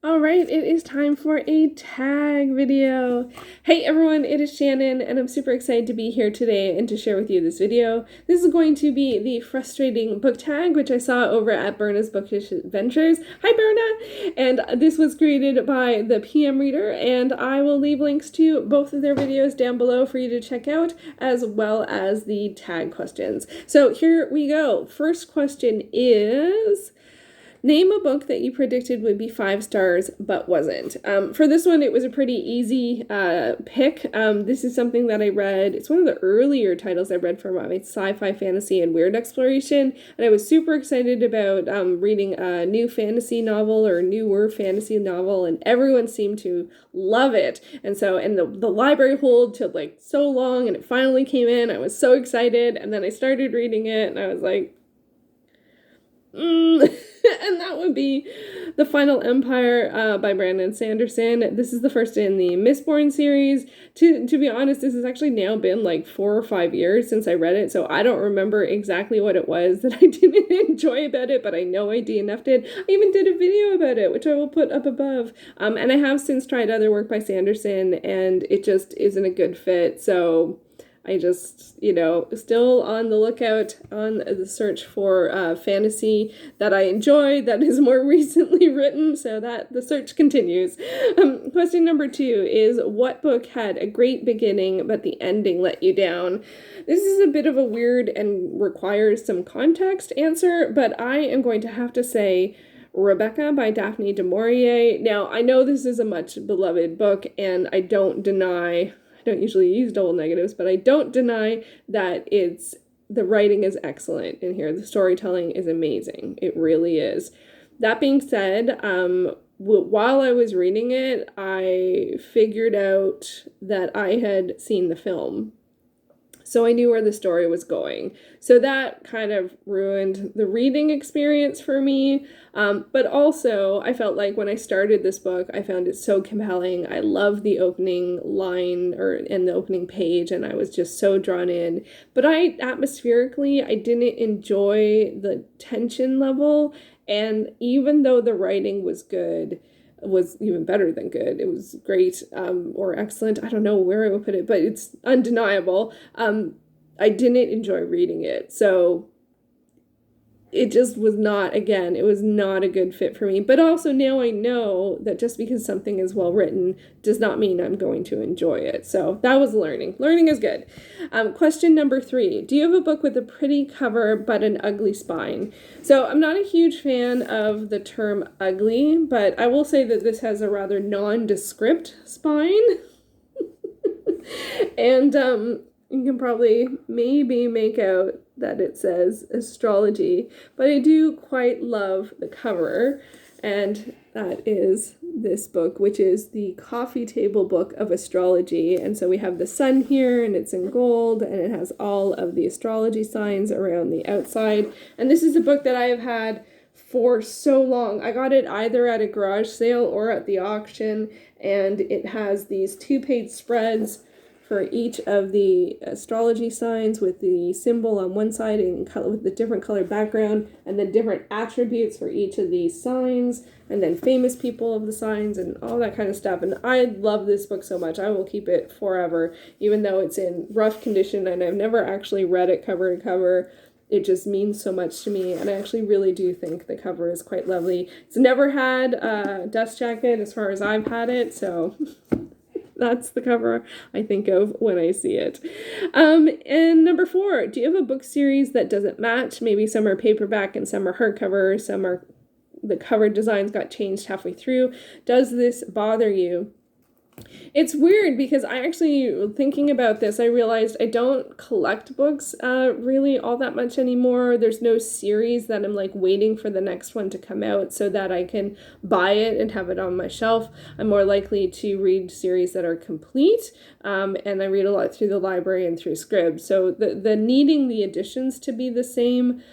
All right, it is time for a tag video. Hey everyone, it is Shannon, and I'm super excited to be here today and to share with you this video. This is going to be the frustrating book tag, which I saw over at Berna's Bookish Adventures. Hi Berna! And this was created by the PM Reader, and I will leave links to both of their videos down below for you to check out, as well as the tag questions. So here we go. First question is, name a book that you predicted would be 5 stars but wasn't. For this one, it was a pretty easy pick. This is something that I read. It's one of the earlier titles I read from my sci-fi, fantasy, and weird exploration. And I was super excited about reading a new fantasy novel or a newer fantasy novel, and everyone seemed to love it. And so, and the library hold took like so long, and it finally came in. I was so excited, and then I started reading it, and I was like, and that would be The Final Empire by Brandon Sanderson. This is the first in the Mistborn series. To be honest, this has actually now been like 4 or 5 years since I read it, so I don't remember exactly what it was that I didn't enjoy about it, but I know I DNF'd it. I even did a video about it, which I will put up above. And I have since tried other work by Sanderson, and it just isn't a good fit, so I just, still on the lookout, on the search for fantasy that I enjoy, that is more recently written, so that the search continues. Question number 2 is, what book had a great beginning, but the ending let you down? This is a bit of a weird and requires some context answer, but I am going to have to say Rebecca by Daphne du Maurier. Now, I know this is a much beloved book, and I don't usually use double negatives, but I don't deny that the writing is excellent in here. The storytelling is amazing. It really is. That being said, while I was reading it, I figured out that I had seen the film. So I knew where the story was going. So that kind of ruined the reading experience for me. But also, I felt like when I started this book, I found it so compelling. I love the opening line and the opening page, and I was just so drawn in. But atmospherically, I didn't enjoy the tension level. And even though the writing was good, was even better than good. It was great, or excellent. I don't know where I would put it, but it's undeniable. I didn't enjoy reading it. So it just was not, again, it was not a good fit for me. But also now I know that just because something is well written does not mean I'm going to enjoy it. So that was learning. Learning is good. Question number 3. Do you have a book with a pretty cover but an ugly spine? So I'm not a huge fan of the term ugly, but I will say that this has a rather nondescript spine. And you can probably maybe make out that it says astrology, but I do quite love the cover, and that is this book, which is the coffee table book of astrology. And so we have the sun here, and it's in gold, and it has all of the astrology signs around the outside. And this is a book that I have had for so long. I got it either at a garage sale or at the auction, and it has these 2-page spreads for each of the astrology signs with the symbol on one side and with the different colored background, and then different attributes for each of these signs, and then famous people of the signs and all that kind of stuff. And I love this book so much. I will keep it forever, even though it's in rough condition and I've never actually read it cover to cover. It just means so much to me, and I actually really do think the cover is quite lovely. It's never had a dust jacket as far as I've had it, so that's the cover I think of when I see it. And number 4, do you have a book series that doesn't match? Maybe some are paperback and some are hardcover, some are the cover designs got changed halfway through. Does this bother you? It's weird because I actually, thinking about this, I realized I don't collect books really all that much anymore. There's no series that I'm like waiting for the next one to come out so that I can buy it and have it on my shelf. I'm more likely to read series that are complete, and I read a lot through the library and through Scribd. So the needing the editions to be the same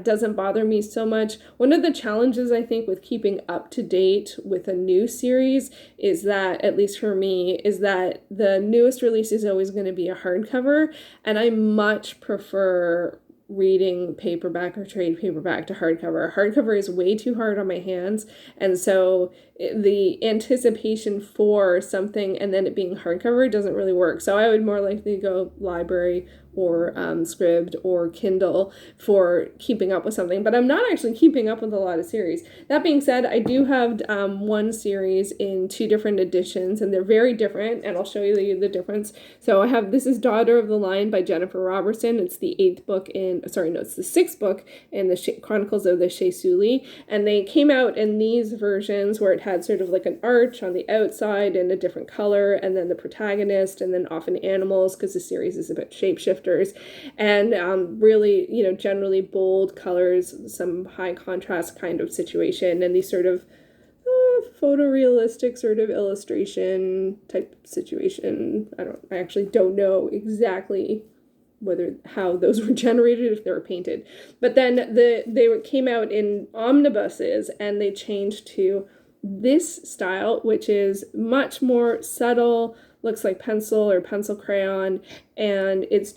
doesn't bother me so much. One of the challenges, I think, with keeping up to date with a new series is that, at least for me, is that the newest release is always going to be a hardcover, and I much prefer reading paperback or trade paperback to hardcover. Hardcover is way too hard on my hands, and so the anticipation for something and then it being hardcover doesn't really work. So I would more likely go library or Scribd or Kindle for keeping up with something, but I'm not actually keeping up with a lot of series. That being said, I do have one series in 2 different editions, and they're very different, and I'll show you the difference. So I have, this is Daughter of the Lion by Jennifer Robertson. It's the 8th book it's the 6th book in the Chronicles of the Shea Suli, and they came out in these versions where it had sort of like an arch on the outside and a different color, and then the protagonist, and then often animals, because the series is about shapeshifters, and really, generally bold colors, some high contrast kind of situation, and these sort of photorealistic sort of illustration type situation. I actually don't know exactly how those were generated, if they were painted. But then they came out in omnibuses, and they changed to this style, which is much more subtle, looks like pencil or pencil crayon, and it's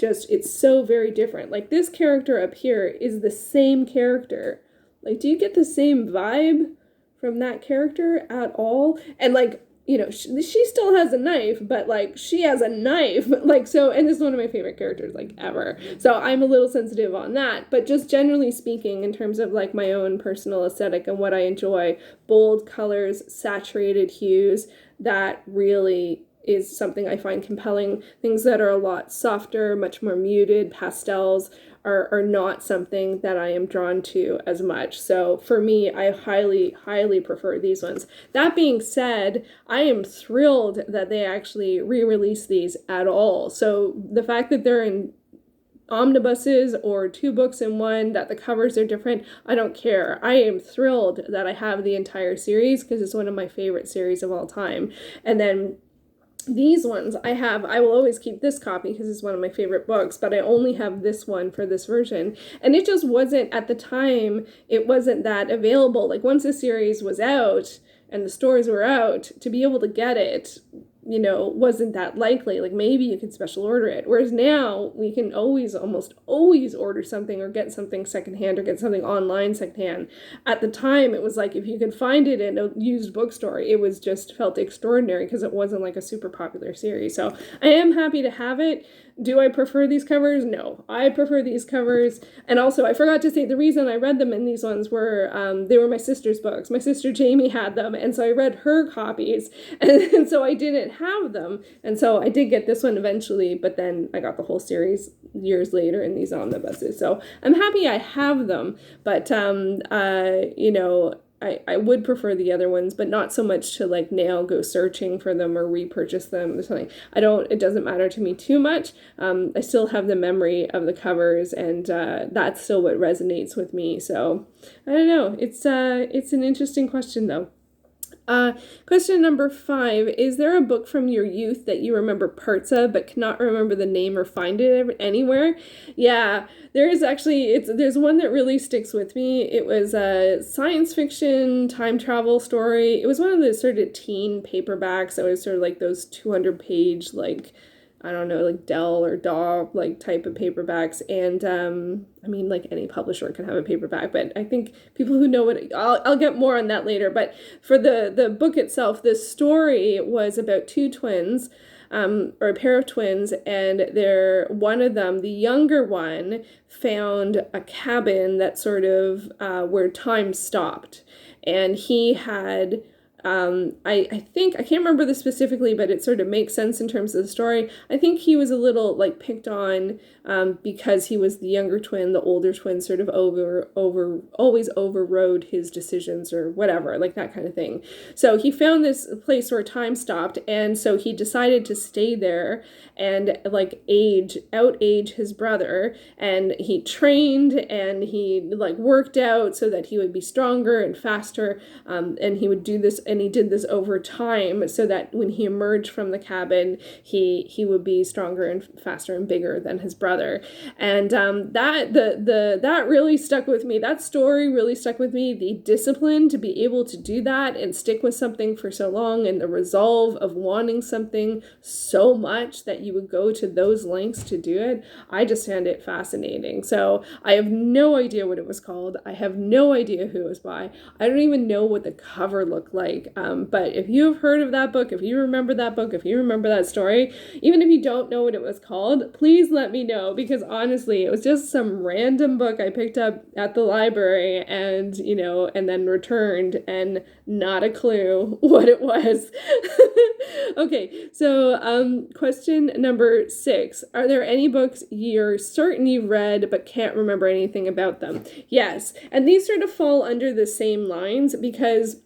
so very different. Like, this character up here is the same character. Like, do you get the same vibe from that character at all? And like, she still has a knife, but like, she has a knife, like, so, and this is one of my favorite characters, like, ever. So I'm a little sensitive on that, but just generally speaking, in terms of like my own personal aesthetic and what I enjoy, bold colors, saturated hues, that really is something I find compelling. Things that are a lot softer, much more muted, pastels, are not something that I am drawn to as much. So for me, I highly, highly prefer these ones. That being said, I am thrilled that they actually re-release these at all. So the fact that they're in omnibuses or 2 books in one, that the covers are different, I don't care. I am thrilled that I have the entire series, because it's one of my favorite series of all time. And then these ones I will always keep this copy because it's one of my favorite books, but I only have this one for this version. And it just wasn't, at the time, it wasn't that available. Like, once the series was out and the stores were out, to be able to get it, wasn't that likely. Like, maybe you could special order it. Whereas now we can almost always order something or get something secondhand or get something online secondhand. At the time, it was like, if you could find it in a used bookstore, it was just felt extraordinary because it wasn't like a super popular series. So I am happy to have it. Do I prefer these covers? No, I prefer these covers. And also, I forgot to say, the reason I read them in these ones were, they were my sister's books. My sister Jamie had them, and so I read her copies, and so I didn't have them. And so I did get this one eventually, but then I got the whole series years later in these omnibuses. So I'm happy I have them, but, I would prefer the other ones, but not so much to like now go searching for them or repurchase them or something. It doesn't matter to me too much. I still have the memory of the covers, and that's still what resonates with me. So I don't know. It's an interesting question though. Question number 5, is there a book from your youth that you remember parts of but cannot remember the name or find it anywhere? Yeah, there's one that really sticks with me. It was a science fiction time travel story. It was one of the sort of teen paperbacks. It was sort of like those 200-page, like, I don't know, like Dell or DAW like type of paperbacks. And like any publisher can have a paperback, but I think people who know what, I'll get more on that later. But for the book itself, the story was about 2 twins, or a pair of twins, and one of them, the younger one, found a cabin that sort of where time stopped, and he had I think, I can't remember this specifically, but it sort of makes sense in terms of the story. I think he was a little like picked on because he was the younger twin. The older twin sort of always overrode his decisions or whatever, like that kind of thing. So he found this place where time stopped, and so he decided to stay there and like outage his brother, and he trained and he like worked out so that he would be stronger and faster, and he would do this and he did this over time so that when he emerged from the cabin, he would be stronger and faster and bigger than his brother. And that really stuck with me. That story really stuck with me. The discipline to be able to do that and stick with something for so long, and the resolve of wanting something so much that you would go to those lengths to do it. I just found it fascinating. So I have no idea what it was called. I have no idea who it was by. I don't even know what the cover looked like. But if you've heard of that book, if you remember that book, if you remember that story, even if you don't know what it was called, please let me know, because honestly, it was just some random book I picked up at the library and, and then returned, and not a clue what it was. Okay, so question number 6. Are there any books you're certain you've read but can't remember anything about them? Yes, and these sort of fall under the same lines, because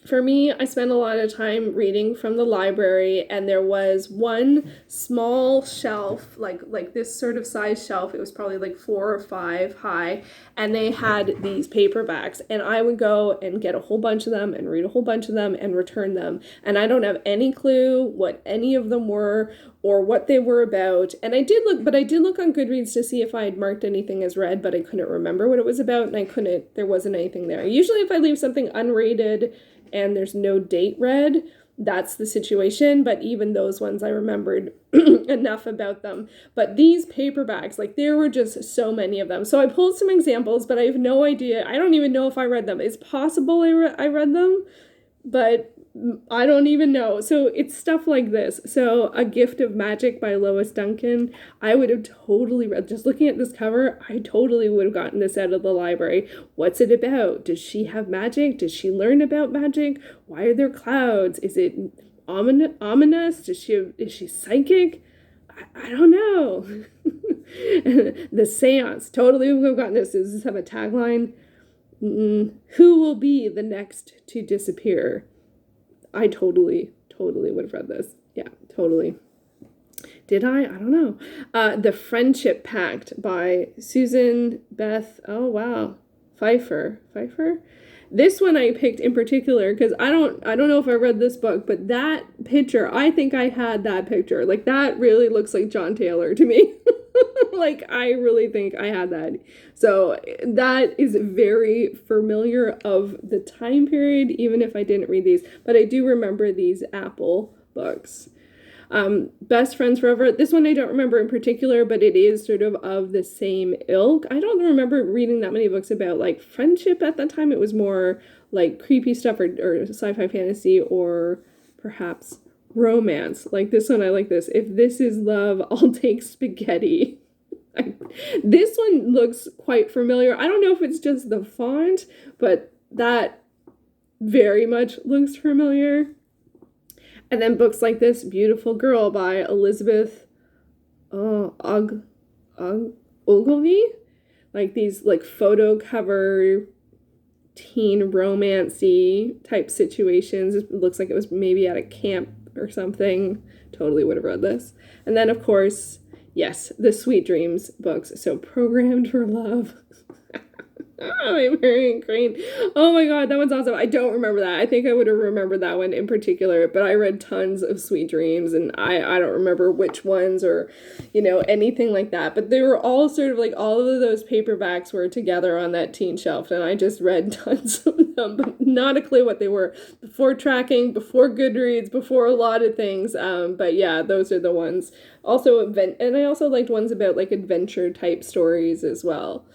for me, I spent a lot of time reading from the library, and there was one small shelf, like this sort of size shelf. It was probably like 4 or 5 high, and they had these paperbacks, and I would go and get a whole bunch of them and read a whole bunch of them and return them. And I don't have any clue what any of them were or what they were about. And I did look on Goodreads to see if I had marked anything as read, but I couldn't remember what it was about, and there wasn't anything there. Usually if I leave something unrated and there's no date read, that's the situation. But even those ones, I remembered enough about them. But these paperbacks, there were just so many of them. So I pulled some examples, but I have no idea. I don't even know if I read them. It's possible I read them, but I don't even know. So it's stuff like this. So A Gift of Magic by Lois Duncan. I would have totally read, just looking at this cover, I totally would have gotten this out of the library. What's it about? Does she have magic? Does she learn about magic? Why are there clouds? Is it ominous? Is she psychic? I don't know. The Seance. Totally would have gotten this. Does this have a tagline? Who will be the next to disappear? I totally would have read this. Yeah, totally. Did I? I don't know. The Friendship Pact by Susan Beth, Pfeiffer. This one I picked in particular because I don't know if I read this book, but that picture, I think I had that picture. That really looks like John Taylor to me. I really think I had that. So that is very familiar of the time period, even if I didn't read these. But I do remember these Apple books. Best Friends Forever. This one I don't remember in particular, but it is sort of the same ilk. I don't remember reading that many books about friendship at that time. It was more creepy stuff or sci-fi fantasy, or perhaps romance. This one, I like this. If this is love, I'll take spaghetti. This one looks quite familiar. I don't know if it's just the font, but that very much looks familiar. And then books like this, Beautiful Girl by Elizabeth Ogilvy. These photo cover teen romancy type situations. It looks like it was maybe at a camp or something. Totally would have read this. And then, of course, yes, the Sweet Dreams books. So Programmed for Love. Oh, Marion Crane. Oh my god, that one's awesome. I don't remember that. I think I would have remembered that one in particular, but I read tons of Sweet Dreams, and I don't remember which ones or, anything like that. But they were all sort of all of those paperbacks were together on that teen shelf, and I just read tons of them, but not a clue what they were. Before tracking, before Goodreads, before a lot of things. But yeah, those are the ones. Also, and I also liked ones about adventure type stories as well.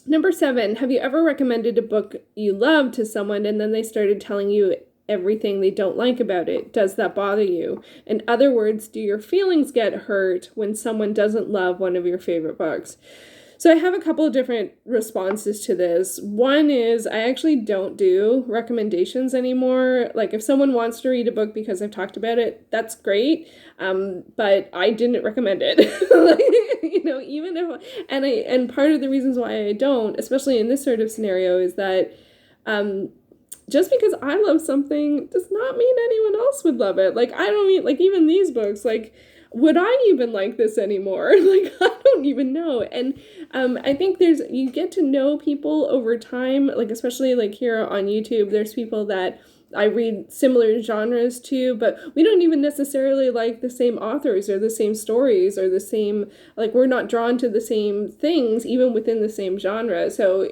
Number 7, have you ever recommended a book you love to someone and then they started telling you everything they don't like about it? Does that bother you? In other words, do your feelings get hurt when someone doesn't love one of your favorite books? So I have a couple of different responses to this. One is I actually don't do recommendations anymore. If someone wants to read a book because I've talked about it, that's great. But I didn't recommend it. Even if, and part of the reasons why I don't, especially in this sort of scenario, is that just because I love something does not mean anyone else would love it. I don't mean, even these books, would I even like this anymore? Like, I don't even know. And I think you get to know people over time, like, especially like here on YouTube, there's people that I read similar genres to, but we don't even necessarily like the same authors or the same stories or the same, like, we're not drawn to the same things, even within the same genre. So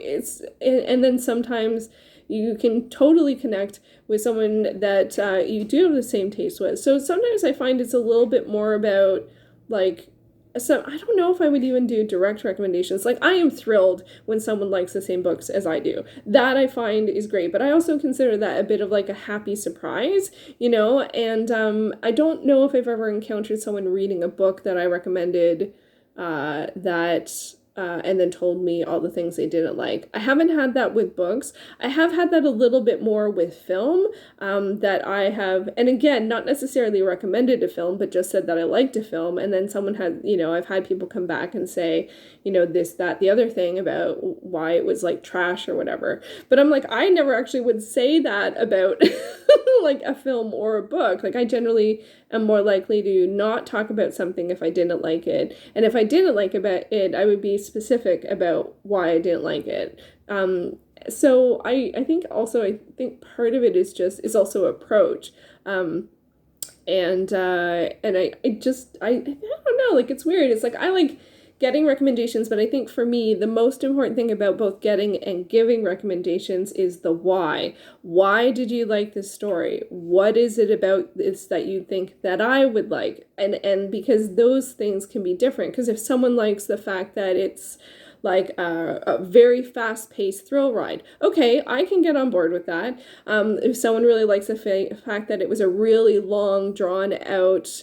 and then sometimes you can totally connect with someone that you do have the same taste with. So sometimes I find it's a little bit more about, like, so I don't know if I would even do direct recommendations. Like, I am thrilled when someone likes the same books as I do. That I find is great, but I also consider that a bit of like a happy surprise, And I don't know if I've ever encountered someone reading a book that I recommended that and then told me all the things they didn't like. I haven't had that with books. I have had that a little bit more with film, that I have, and again, not necessarily recommended a film, but just said that I liked a film, and then someone had, I've had people come back and say, this, that, the other thing about why it was like trash or whatever. But I'm like, I never actually would say that about like a film or a book. Like, I generally am more likely to not talk about something if I didn't like it. And if I didn't like about it, I would be specific about why I didn't like it. So I think also, I think part of it is also approach. And I don't know, like, it's weird. It's like, I like getting recommendations, but I think for me, the most important thing about both getting and giving recommendations is the why. Why did you like this story? What is it about this that you think that I would like? And because those things can be different. Because if someone likes the fact that it's like a very fast-paced thrill ride, okay, I can get on board with that. If someone really likes the fact that it was a really long, drawn-out,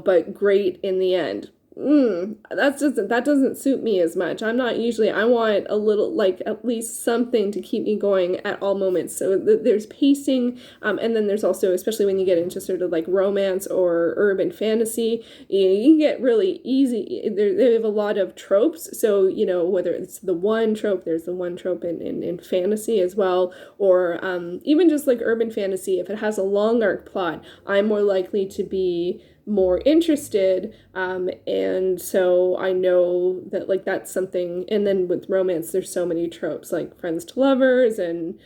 but great in the end, that doesn't suit me as much. I'm not usually, I want a little, like, at least something to keep me going at all moments. So there's pacing, and then there's also, especially when you get into sort of like romance or urban fantasy, you get really easy, they have a lot of tropes. So, whether it's the one trope, there's the one trope in fantasy as well, or even just like urban fantasy, if it has a long arc plot, I'm more likely to be more interested, and so I know that, like, that's something. And then with romance, there's so many tropes, like friends to lovers, and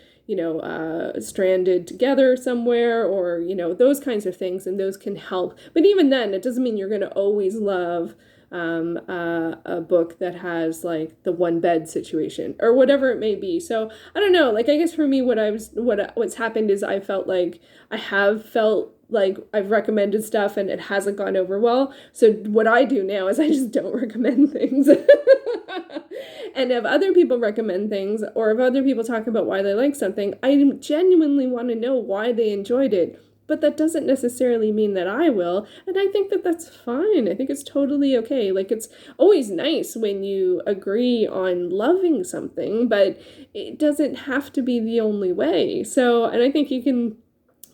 stranded together somewhere, or those kinds of things, and those can help. But even then, it doesn't mean you're going to always love a book that has like the one bed situation or whatever it may be. So I don't know, like, I guess for me, what's happened is I have felt like I've recommended stuff and it hasn't gone over well. So what I do now is I just don't recommend things. And if other people recommend things, or if other people talk about why they like something, I genuinely want to know why they enjoyed it. But that doesn't necessarily mean that I will. And I think that that's fine. I think it's totally okay. Like, it's always nice when you agree on loving something, but it doesn't have to be the only way. So, and I think you can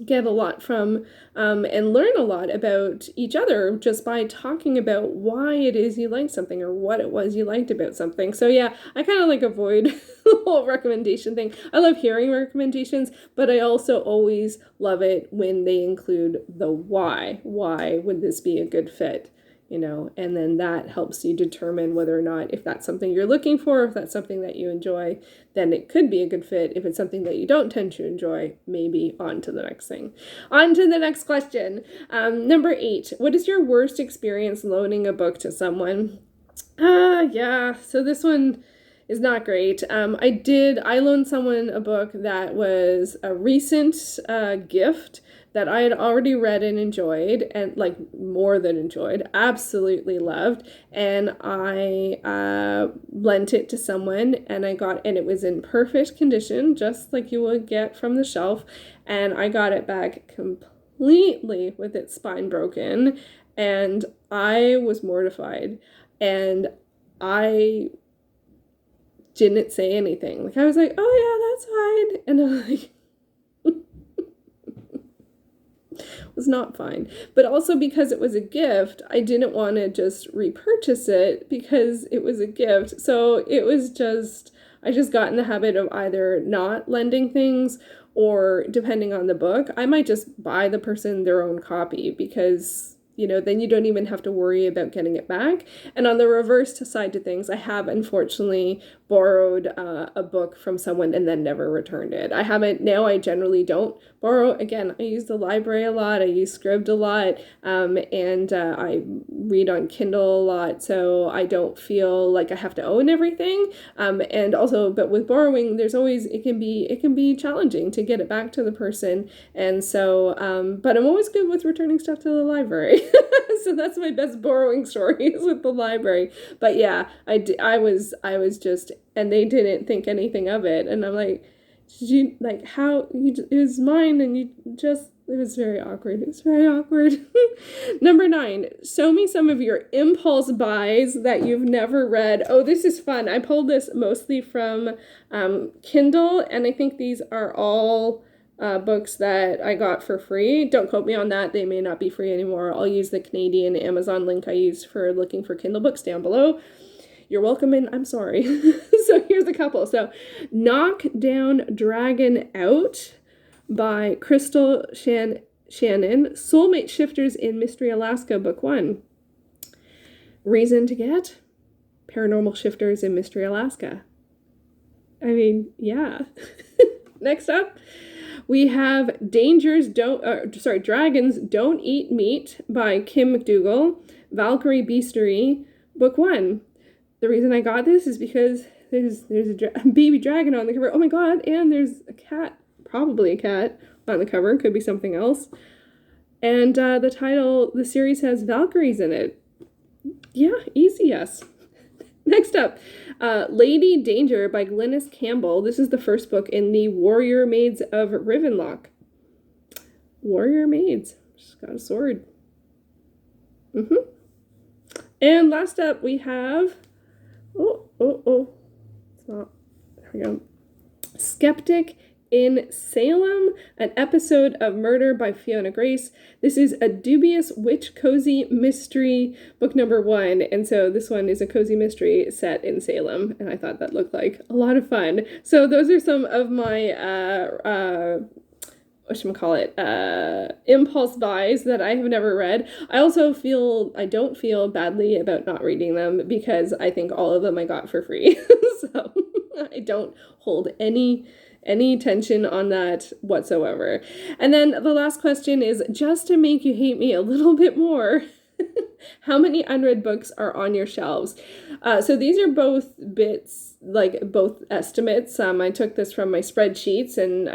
get a lot from and learn a lot about each other just by talking about why it is you like something or what it was you liked about something. So yeah, I kind of like avoid the whole recommendation thing. I love hearing recommendations, but I also always love it when they include the why. Why would this be a good fit? And then that helps you determine whether or not, if that's something you're looking for, if that's something that you enjoy, then it could be a good fit. If it's something that you don't tend to enjoy, maybe on to the next thing. On to the next question. Number 8, what is your worst experience loaning a book to someone? Yeah, so this one is not great. I loaned someone a book that was a recent gift that I had already read and enjoyed, and like more than enjoyed, absolutely loved. And I lent it to someone, and it was in perfect condition, just like you would get from the shelf. And I got it back completely with its spine broken, and I was mortified. And I didn't say anything. Like, I was like, oh yeah, that's fine. And I'm like, was not fine. But also, because it was a gift, I didn't want to just repurchase it because it was a gift. So it was I just got in the habit of either not lending things, or depending on the book, I might just buy the person their own copy, because then you don't even have to worry about getting it back. And on the reverse side to things, I have unfortunately borrowed a book from someone and then never returned it. I haven't, now I generally don't borrow. Again, I use the library a lot, I use Scribd a lot, and I read on Kindle a lot, so I don't feel like I have to own everything. And also, but with borrowing, there's always, it can be challenging to get it back to the person. And so, but I'm always good with returning stuff to the library. So that's my best borrowing stories with the library. But yeah, I was just, and they didn't think anything of it. And I'm like, did you, like, how, it was mine, and you just, it was very awkward. It was very awkward. Number 9, show me some of your impulse buys that you've never read. Oh, this is fun. I pulled this mostly from Kindle, and I think these are all books that I got for free. Don't quote me on that. They may not be free anymore. I'll use the Canadian Amazon link I used for looking for Kindle books down below. You're welcome, and I'm sorry. So here's a couple. So Knock Down Dragon Out by Crystal Shannon. Soulmate Shifters in Mystery Alaska, Book 1. Reason to get? Paranormal Shifters in Mystery Alaska. I mean, yeah. Next up, we have Dragons Don't Eat Meat by Kim McDougall, Valkyrie Beastery, Book 1. The reason I got this is because there's a baby dragon on the cover. Oh my god, and there's a cat, probably a cat, on the cover. Could be something else. And the title, the series has Valkyries in it. Yeah, easy yes. Next up, Lady Danger by Glynis Campbell. This is the first book in the Warrior Maids of Ravenlock. Warrior Maids. She's got a sword. And last up, we have... It's not... There we go. Skeptic in Salem, an episode of Murder by Fiona Grace. This is a dubious witch cozy mystery, book number 1. And so this one is a cozy mystery set in Salem. And I thought that looked like a lot of fun. So those are some of my, impulse buys that I have never read. I also don't feel badly about not reading them because I think all of them I got for free. So I don't hold any tension on that whatsoever. And then the last question is, just to make you hate me a little bit more, how many unread books are on your shelves? So these are both bits, like both estimates. I took this from my spreadsheets, and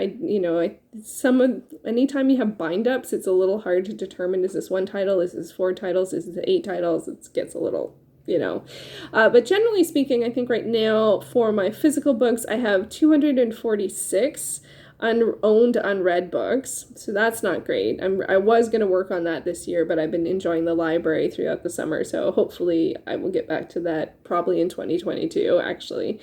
anytime you have bind ups, it's a little hard to determine, is this 1 title, is this 4 titles, is this 8 titles? It gets a little, but generally speaking, I think right now for my physical books, I have 246 owned unread books, so that's not great. I was going to work on that this year, but I've been enjoying the library throughout the summer, so hopefully I will get back to that probably in 2022, actually.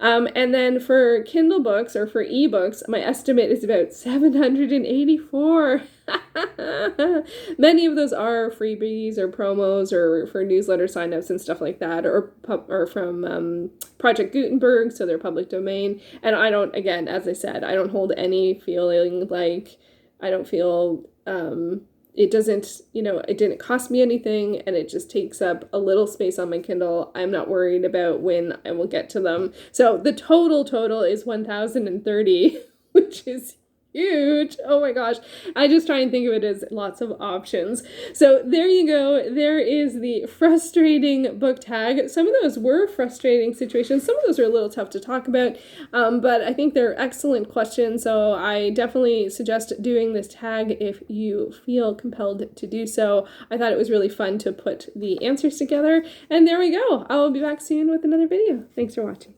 And then for Kindle books, or for ebooks, my estimate is about 784. Many of those are freebies or promos or for newsletter signups and stuff like that, or from Project Gutenberg, so they're public domain. And I don't, again, as I said, I don't hold any feeling like, I don't feel, it doesn't, it didn't cost me anything, and it just takes up a little space on my Kindle. I'm not worried about when I will get to them. So the total is 1,030, which is huge. Oh my gosh. I just try and think of it as lots of options. So there you go. There is the frustrating book tag. Some of those were frustrating situations. Some of those are a little tough to talk about, but I think they're excellent questions. So I definitely suggest doing this tag if you feel compelled to do so. I thought it was really fun to put the answers together. And there we go. I will be back soon with another video. Thanks for watching.